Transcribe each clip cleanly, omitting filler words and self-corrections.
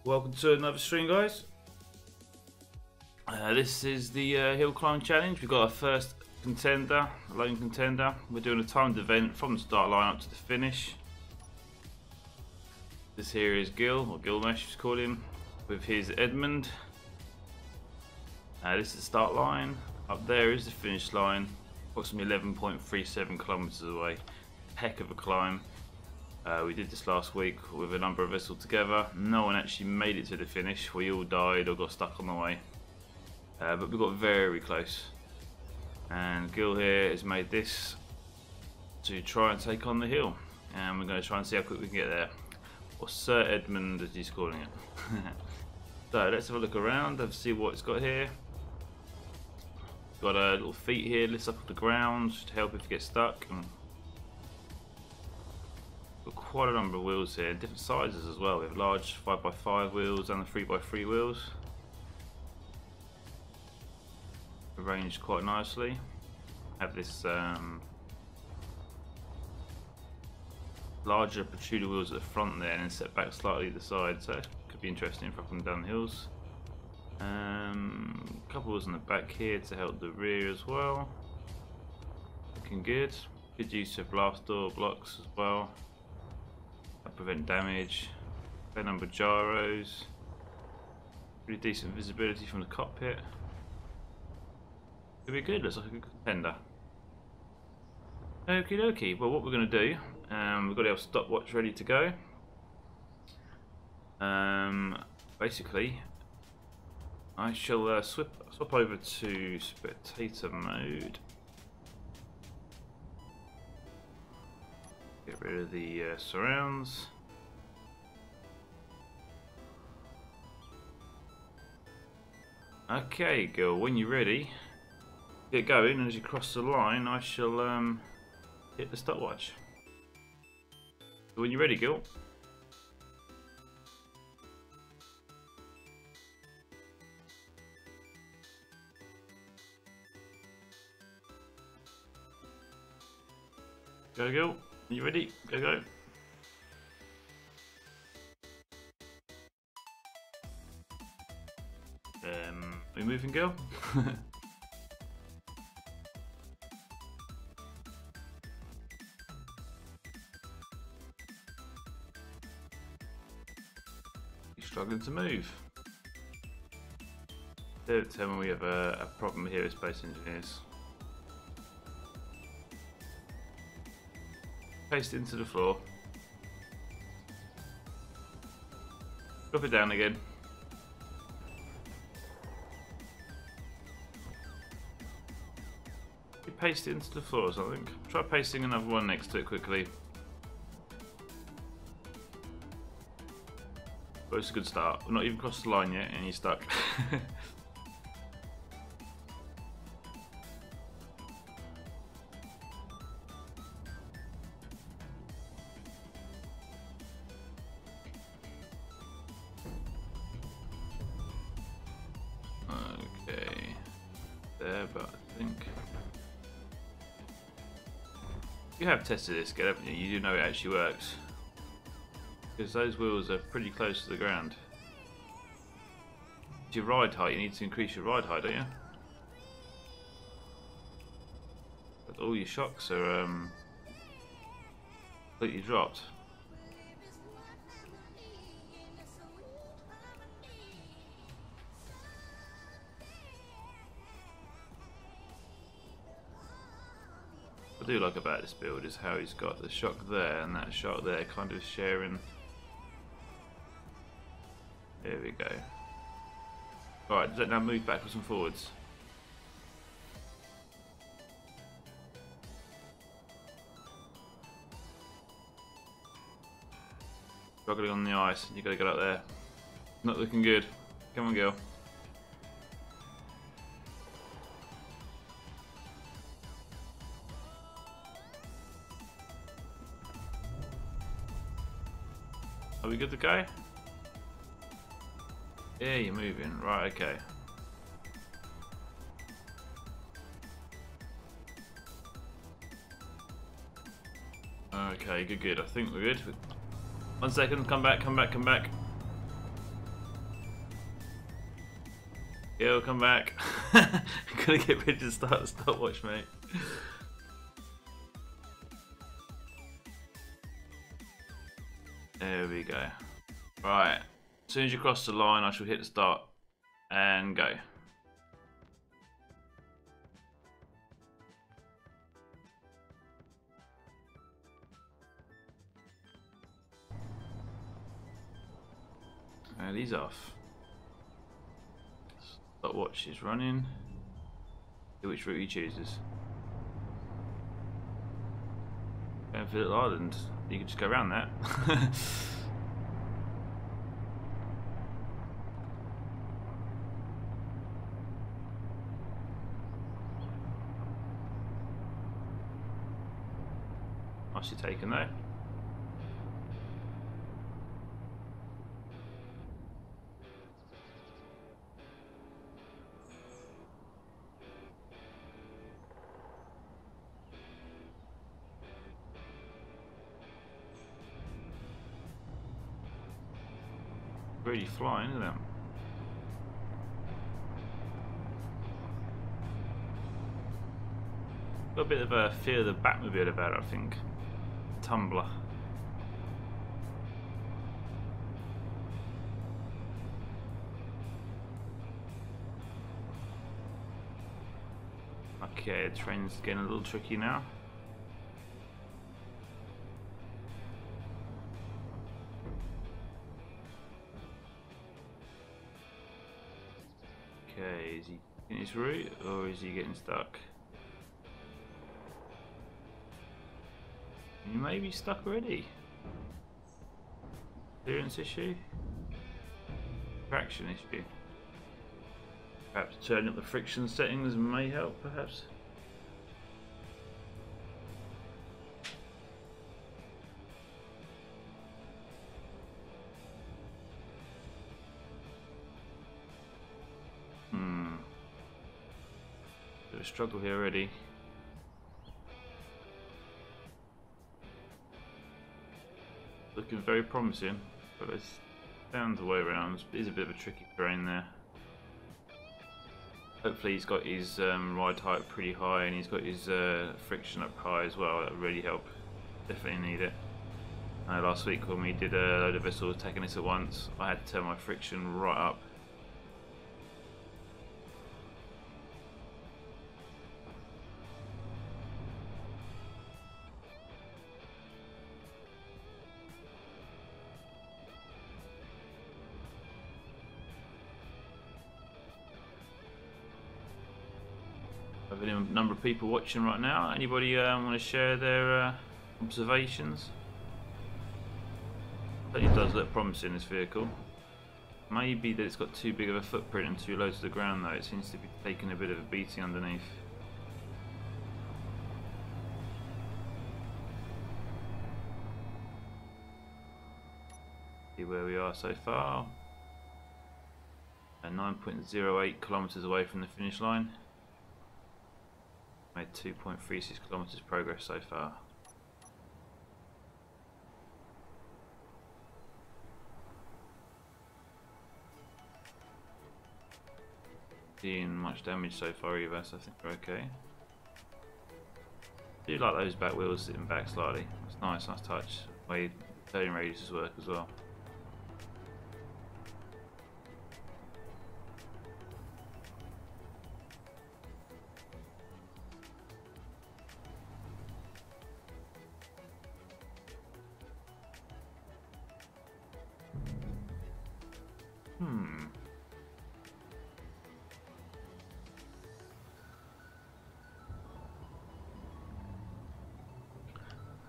Welcome to another stream, guys. This is the hill climb challenge. We've got our first contender, lone contender. We're doing a timed event from the start line up to the finish. This here is Gill, or Gilmesh, as call him, with his Edmond. This is the start line. Up there is the finish line, approximately 11.37 kilometers away. Heck of a climb. We did this last week with a number of us all together. No one actually made it to the finish. We all died or got stuck on the way. But we got very close. And Gill here has made this to try and take on the hill. And we're going to try and see how quick we can get there. Or Sir Edmond, as he's calling it. So let's have a look around and see what it's got here. Got a little feet here, lifts up off the ground to help if you get stuck. And got quite a number of wheels here, different sizes as well. We have large 5x5 wheels and the 3x3 wheels. Arranged quite nicely. Have this larger protruder wheels at the front there and then set back slightly at the side, so it could be interesting if I come down the hills. A couple wheels on the back here to help the rear as well. Looking good. Good use of blast door blocks as well. Prevent damage. Fair number of gyros. Pretty decent visibility from the cockpit. Could be good, looks like a good contender. Okie dokie, well what we're going to do, we've got our stopwatch ready to go. Basically, I shall swap over to spectator mode. Get rid of the surrounds. Okay, Gill, when you're ready, get going, and as you cross the line, I shall hit the stopwatch. So when you're ready, Gill. Go, Gill. You ready? Go, go. We moving, Gill? You're struggling to move. Don't tell me we have a problem here as space engineers. Paste it into the floor. Drop it down again. You paste it into the floor or something. Try pasting another one next to it quickly. But it's a good start. We're not even crossed the line yet and you're stuck. But I think you have tested this, haven't you? You do know it actually works because those wheels are pretty close to the ground. Your ride height, you need to increase your ride height, don't you? But all your shocks are completely dropped. What I do like about this build is how he's got the shock there and that shock there kind of sharing. There we go. Alright, does that now move backwards and forwards? Struggling on the ice, you gotta get up there. Not looking good. Come on, girl. Are we good to go? Yeah, you're moving. Right, okay. Okay, good. I think we're good. 1 second, come back. Gill, come back. Gotta get ready to start the stopwatch, mate. There we go. Right. As soon as you cross the line, I shall hit the start and go. And he's off. Stopwatch is running. See which route he chooses. Going for Little Island. You could just go around that. Nicely taken though. Really flying, isn't it? Got a bit of a fear of the Batmobile about it, I think. Tumbler. Okay, the train's getting a little tricky now. Okay, is he in his route or is he getting stuck? He may be stuck already. Clearance issue? Traction issue. Perhaps turning up the friction settings may help, perhaps. Bit of a struggle here already. Looking very promising, but it's found the way around. It is a bit of a tricky terrain there. Hopefully he's got his ride height pretty high and he's got his friction up high as well. That would really help. Definitely need it. Last week when we did a load of vessels taking this at once, I had to turn my friction right up. I've a number of people watching right now. Anybody want to share their observations? I think it does look promising, this vehicle. Maybe that it's got too big of a footprint and too low to the ground though. It seems to be taking a bit of a beating underneath. See where we are so far. 9.08 kilometers away from the finish line. Made 2.36 kilometers progress so far. Seeing much damage so far either, so I think we're okay. I do like those back wheels sitting back slightly. It's nice touch. Way turning radiuses work as well.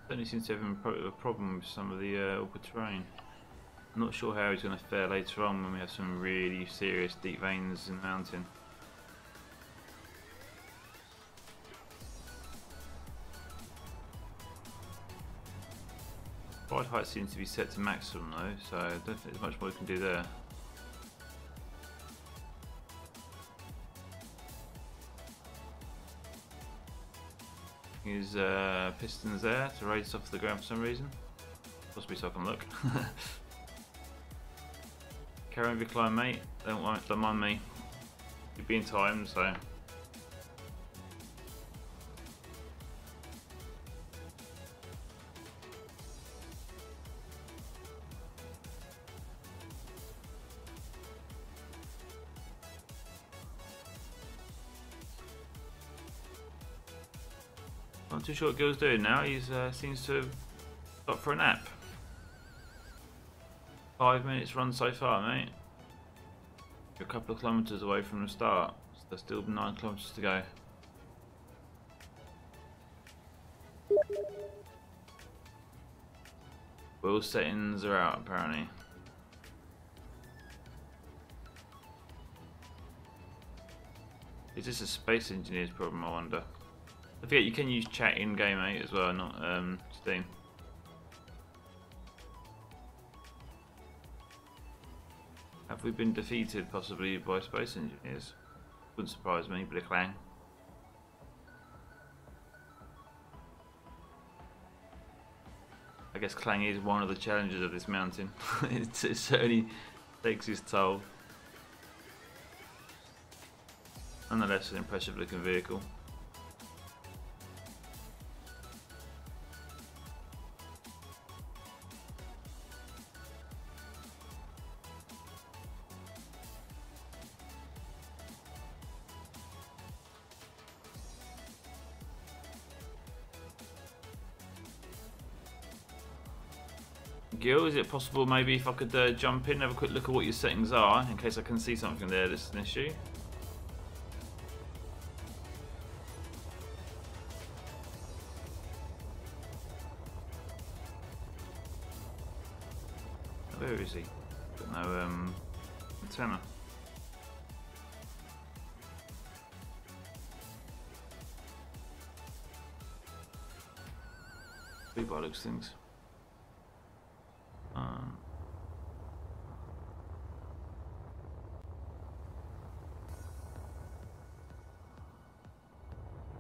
Certainly seems to have a problem with some of the awkward terrain. I'm not sure how he's going to fare later on when we have some really serious deep veins in the mountain. Ride height seems to be set to maximum though, so I don't think there's much more we can do there. His pistons there to raise off the ground for some reason. Possibly so I can look. Carry on with your climb, mate. Don't mind me. You'd be in time, so. Not too sure what Gill's doing now. He seems to have got for a nap. 5 minutes run so far, mate. You're a couple of kilometres away from the start. So there's still 9 kilometres to go. Wheel settings are out apparently. Is this a Space Engineer's problem, I wonder? I forget you can use chat in game, mate, as well, not Steam. Have we been defeated possibly by Space Engineers? Wouldn't surprise me, but a clang. I guess clang is one of the challenges of this mountain. it certainly takes its toll. Nonetheless, an impressive looking vehicle. Gill, is it possible maybe if I could jump in, have a quick look at what your settings are, in case I can see something there that's an issue? Where is he? Got no antenna. Three by looks things.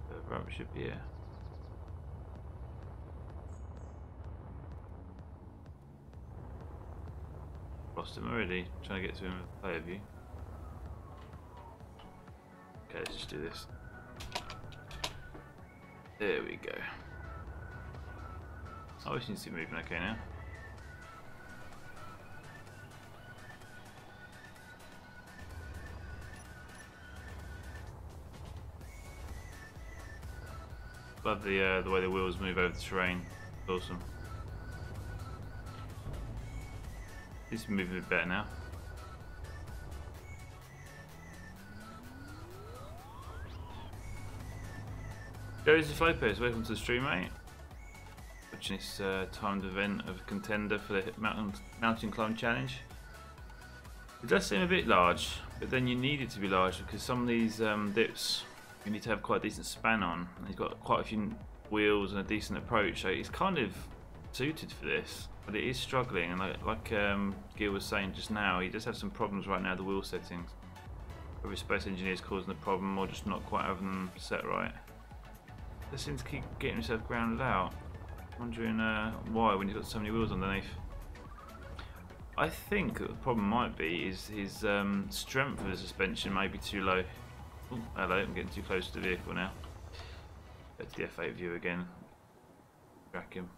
The rubber should be here. Lost him already. Trying to get to him with player view. Okay, let's just do this. There we go. Oh, he seems to be moving okay now. Love the way the wheels move over the terrain. It's awesome. It's moving a bit better now. Joseph Lopez, welcome to the stream, mate. Watching this timed event of Contender for the mountain climb challenge. It does seem a bit large, but then you need it to be large because some of these dips you need to have quite a decent span on. And he's got quite a few wheels and a decent approach, so it's kind of suited for this. But it is struggling, and like Gill was saying just now, he does have some problems right now, the wheel settings. Whether Space Engineer's causing the problem or just not quite having them set right. He seems to keep getting himself grounded out. Wondering why when he's got so many wheels underneath. I think the problem might be is his strength of the suspension may be too low. Ooh, hello, I'm getting too close to the vehicle now. Go to the F8 view again. Track him.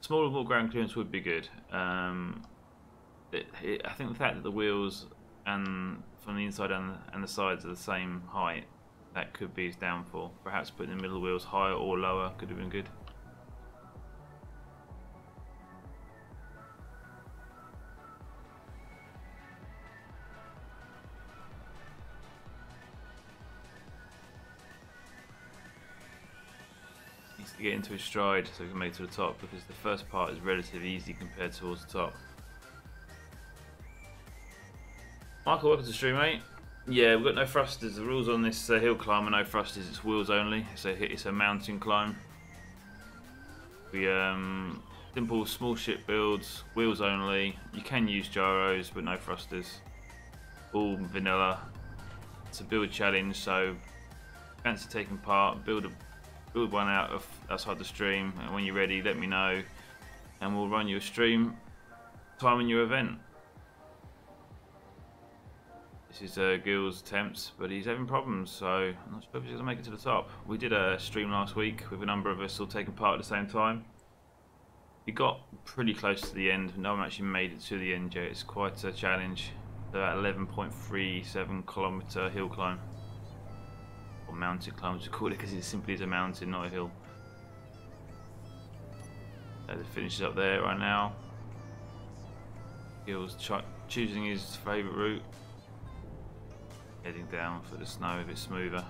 Smaller, more ground clearance would be good. I think the fact that the wheels and from the inside and the sides are the same height, that could be his downfall. Perhaps putting the middle wheels higher or lower could have been good. Needs to get into his stride so he can make it to the top, because the first part is relatively easy compared towards the top. Michael, welcome to the stream, mate. Yeah, we've got no thrusters. The rules on this hill climb are no thrusters, it's wheels only. It's a mountain climb. We simple small ship builds, wheels only. You can use gyros, but no thrusters. All vanilla. It's a build challenge, so fancy taking part. Build one outside the stream, and when you're ready, let me know. and we'll run you a stream timing your event. This is Gill's attempts, but he's having problems, so I'm not sure if he's going to make it to the top. We did a stream last week with a number of us all taking part at the same time. We got pretty close to the end. No one actually made it to the end yet. It's quite a challenge. About 11.37 kilometer hill climb, or mountain climb as we call it, because it simply is a mountain, not a hill. The finish is up there right now. Gill's choosing his favourite route, heading down for the snow a bit smoother.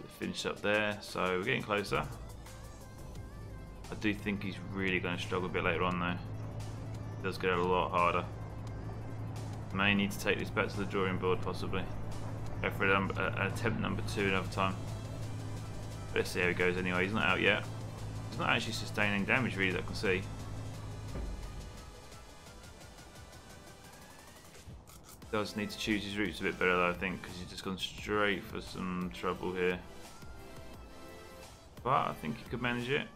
The finish up there, so we're getting closer. I do think he's really going to struggle a bit later on though. It does get a lot harder. May need to take this back to the drawing board possibly. Go for an attempt number 2 another time. Let's see how he goes anyway. He's not out yet. He's not actually sustaining damage really that I can see. Does need to choose his routes a bit better though, I think, because he's just gone straight for some trouble here. But I think he could manage it.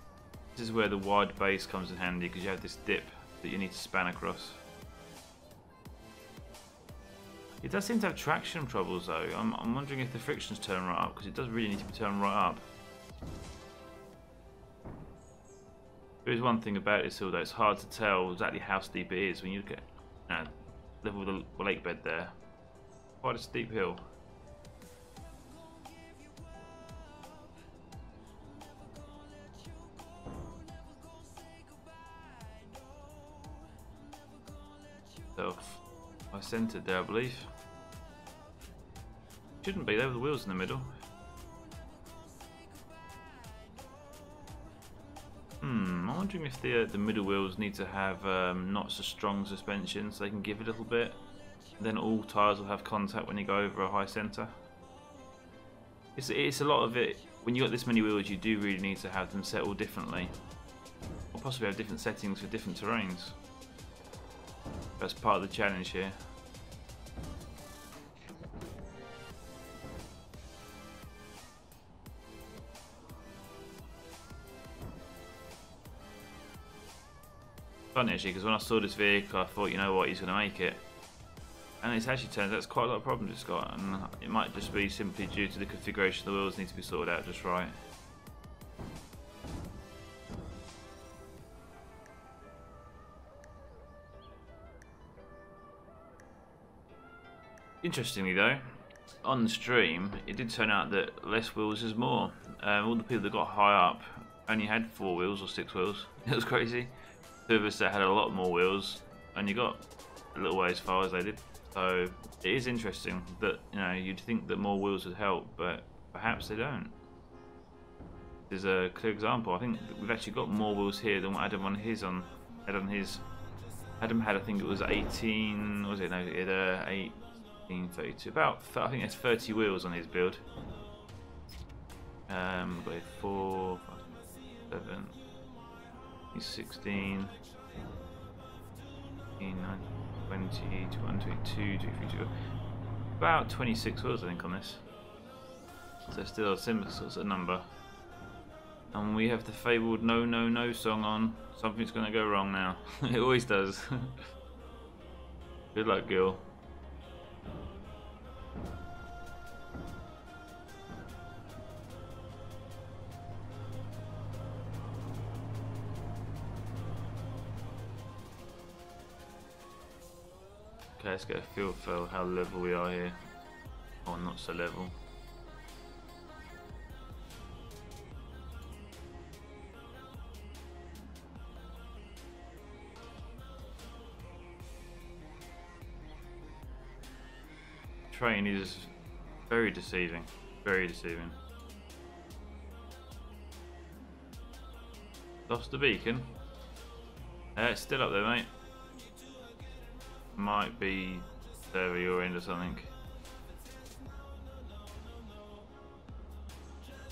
This is where the wide base comes in handy, because you have this dip that you need to span across. It does seem to have traction troubles though. I'm wondering if the friction's turned right up, because it does really need to be turned right up. There is one thing about this hill though, it's hard to tell exactly how steep it is when you look at level of the lake bed there. Quite a steep hill. I centered there, I believe. Shouldn't be, there with the wheels in the middle. I'm wondering if the middle wheels need to have not so strong suspension so they can give a little bit. Then all tyres will have contact when you go over a high centre. It's a lot of it. When you got this many wheels, you do really need to have them settled differently, or possibly have different settings for different terrains. That's part of the challenge here. Funny actually, because when I saw this vehicle I thought, you know what, he's going to make it, and it actually turns out it's quite a lot of problems it's got, and it might just be simply due to the configuration of the wheels need to be sorted out just right. Interestingly though, on the stream it did turn out that less wheels is more. All the people that got high up only had 4 wheels or 6 wheels. It was crazy. 2 of us that had a lot more wheels only got a little way as far as they did. So it is interesting that, you know, you'd think that more wheels would help, but perhaps they don't. There's a clear example. I think we've actually got more wheels here than what Adam had on his. Adam had, I think it was 18. Was it? No, it had 1832. About, I think there's 30 wheels on his build. We've got 4, 5, 7. 16, 19, 20, 21, 22, 23, 24. About 26 wheels I think on this. So still a similar sort of number. And we have the fabled no no no song on. Something's going to go wrong now. It always does. Good luck, Gill. Okay, let's get a feel for how level we are here. Or not so level. Train is very deceiving. Very deceiving. Lost the beacon. It's still up there, mate. Might be over your end or something.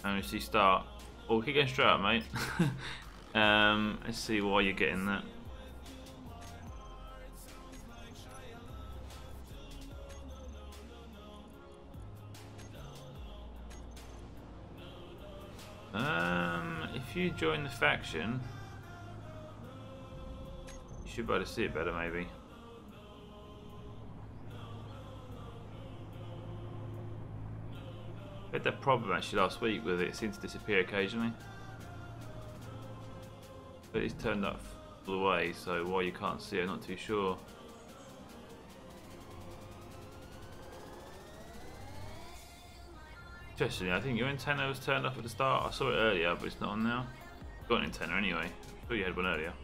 And we see start. Oh, keep going straight up, mate. Let's see why you're getting that. If you join the faction, should be able to see it better maybe. I had that problem actually last week with it. It seems to disappear occasionally. But it's turned up all the way, so why you can't see it, I'm not too sure. Interesting, I think your antenna was turned off at the start. I saw it earlier, but it's not on now. You've got an antenna anyway. I'm sure you had one earlier.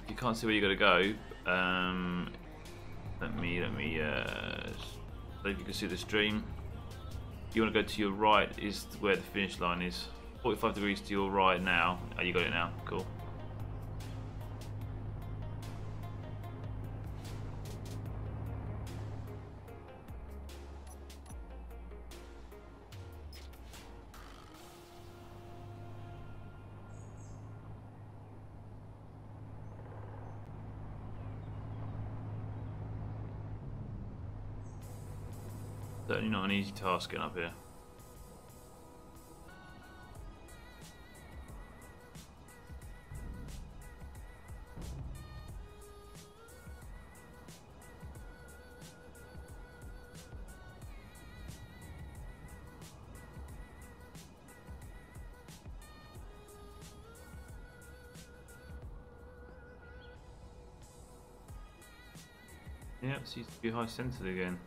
If you can't see where you got to go, let me so if you can see the stream. You want to go to your right is where the finish line is. 45 degrees to your right now. Oh, you got it now. Cool. Certainly not an easy task getting up here. Yeah, it seems to be high centered again.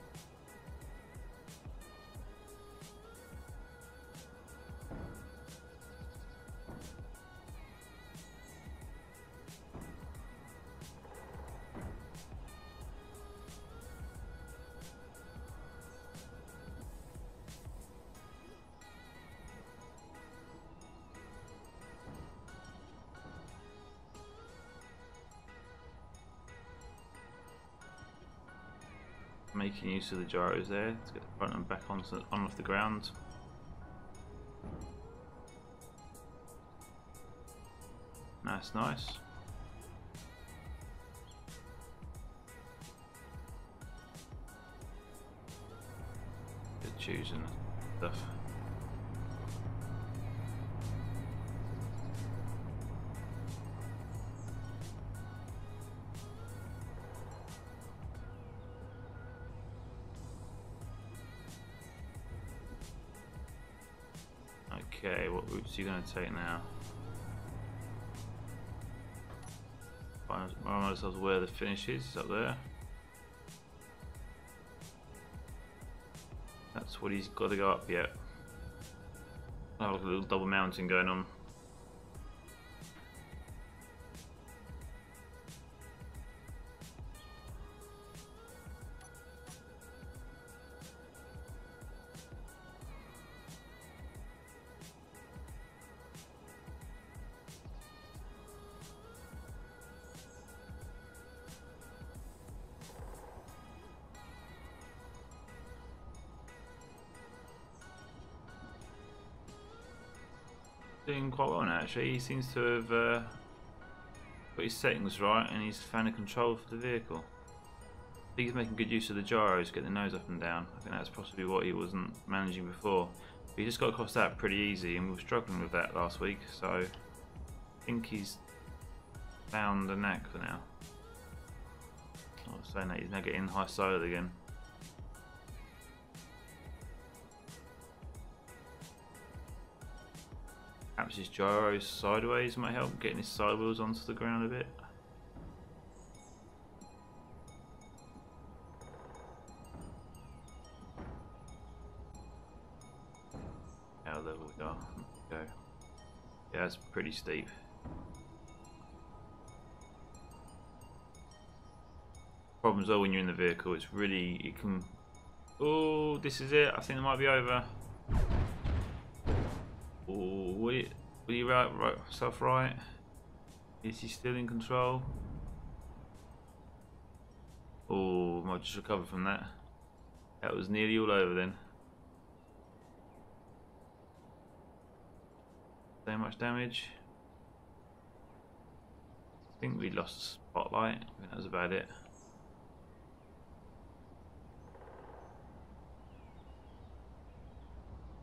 Making use of the gyros there to get the front and back on off the ground. That's nice. Good choosing stuff. Okay, what routes are you going to take now? Find ourselves where the finish is. It's up there. That's what he's got to go up yet. Oh, look, a little double mountain going on. Doing quite well now actually. He seems to have got his settings right and he's found a control for the vehicle. I think he's making good use of the gyros, get the nose up and down. I think that's possibly what he wasn't managing before. But he just got across that pretty easy and we were struggling with that last week, so I think he's found the knack for now. I was saying that he's now getting high side again. Perhaps his gyros sideways might help, getting his side wheels onto the ground a bit. How level we are. Go. Yeah, it's pretty steep. Problems though when you're in the vehicle, it's really, it can. Oh, this is it. I think it might be over. Oh, will he right stuff right? Is he still in control? Oh, might just recover from that. That was nearly all over then. So much damage. I think we lost the spotlight. I think that was about it.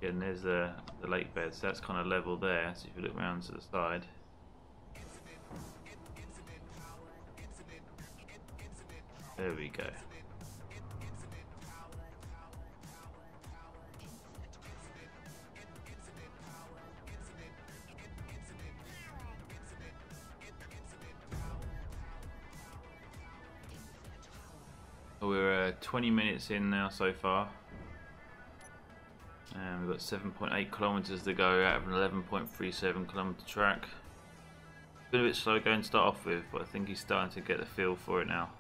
and there's the lake bed, so that's kind of level there. So if you look round to the side, there we go. We're 20 minutes in now so far, and we've got 7.8 kilometers to go out of an 11.37 kilometer track. Been a bit slow going to start off with, but I think he's starting to get the feel for it now.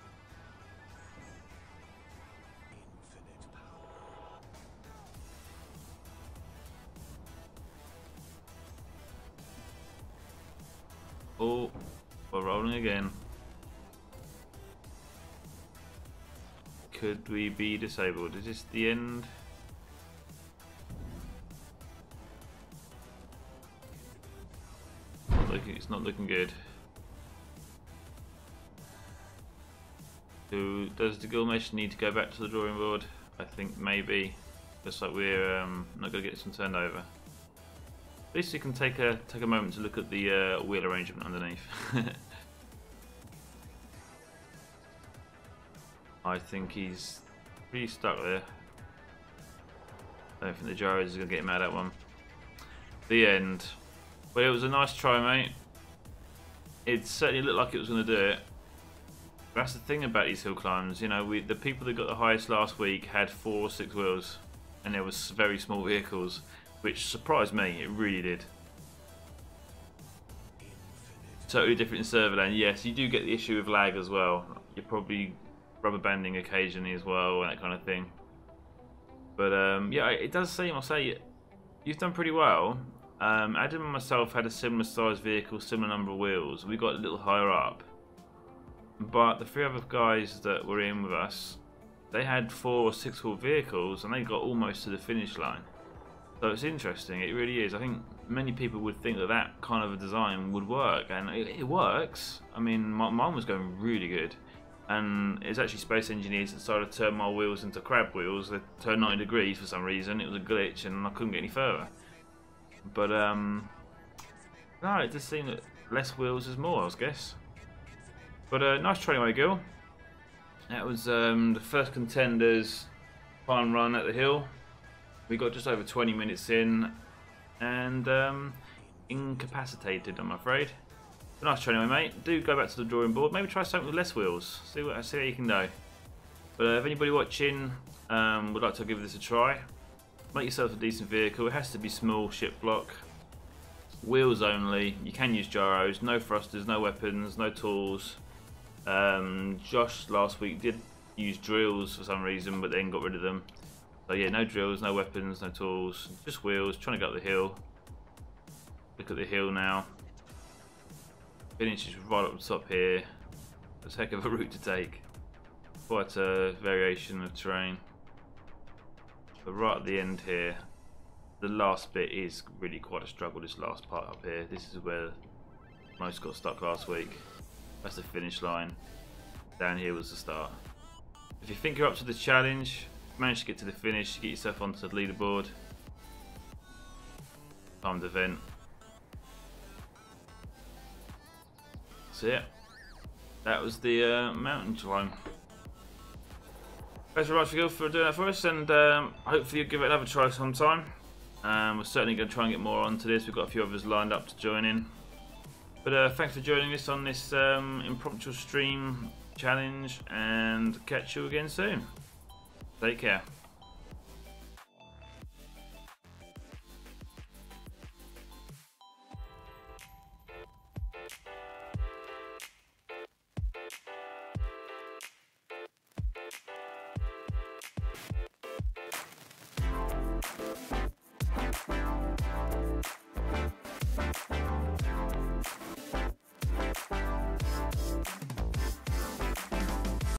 Oh, we're rolling again. Could we be disabled? Is this the end? It's not looking good. So does the Gill mesh need to go back to the drawing board? I think maybe. Looks like we're not going to get this one turned over. At least you can take a moment to look at the wheel arrangement underneath. I think he's pretty stuck there. I don't think the gyros is going to get him out of that one. The end. Well, it was a nice try, mate. It certainly looked like it was going to do it. That's the thing about these hill climbs. You know, the people that got the highest last week had 4 or 6 wheels, and there was very small vehicles, which surprised me. It really did. Totally different in server lane. Yes, you do get the issue of lag as well. You're probably rubber banding occasionally as well, and that kind of thing. But yeah, it does seem, I'll say, you've done pretty well. Adam and myself had a similar size vehicle, similar number of wheels. We got a little higher up, but the 3 other guys that were in with us, they had 4 or 6 wheel vehicles, and they got almost to the finish line. So it's interesting. It really is. I think many people would think that that kind of a design would work, and it works. I mean, mine was going really good. And it's actually Space Engineers that started to turn my wheels into crab wheels. They turned 90 degrees for some reason. It was a glitch and I couldn't get any further. But no, it just seemed that less wheels is more, I guess. But nice try anyway, Gill. That was the first Contenders time run at the hill. We got just over 20 minutes in and incapacitated, I'm afraid. Nice try anyway, mate. Do go back to the drawing board. Maybe try something with less wheels. See how you can go. But if anybody watching would like to give this a try, make yourself a decent vehicle. It has to be small, ship block, wheels only. You can use gyros. No thrusters, no weapons, no tools. Josh last week did use drills for some reason, but then got rid of them. So yeah, no drills, no weapons, no tools, just wheels. Trying to go up the hill. Look at the hill now. Finish is right up the top here. It's a heck of a route to take. Quite a variation of terrain. But right at the end here, the last bit is really quite a struggle, this last part up here. This is where most got stuck last week. That's the finish line. Down here was the start. If you think you're up to the challenge, manage to get to the finish, get yourself onto the leaderboard. Timed event. So yeah, that was the mountain climb. Thanks very much, Gill, for doing that for us, and hopefully you'll give it another try sometime. We're certainly going to try and get more onto this. We've got a few others lined up to join in. But thanks for joining us on this impromptu stream challenge, and catch you again soon. Take care.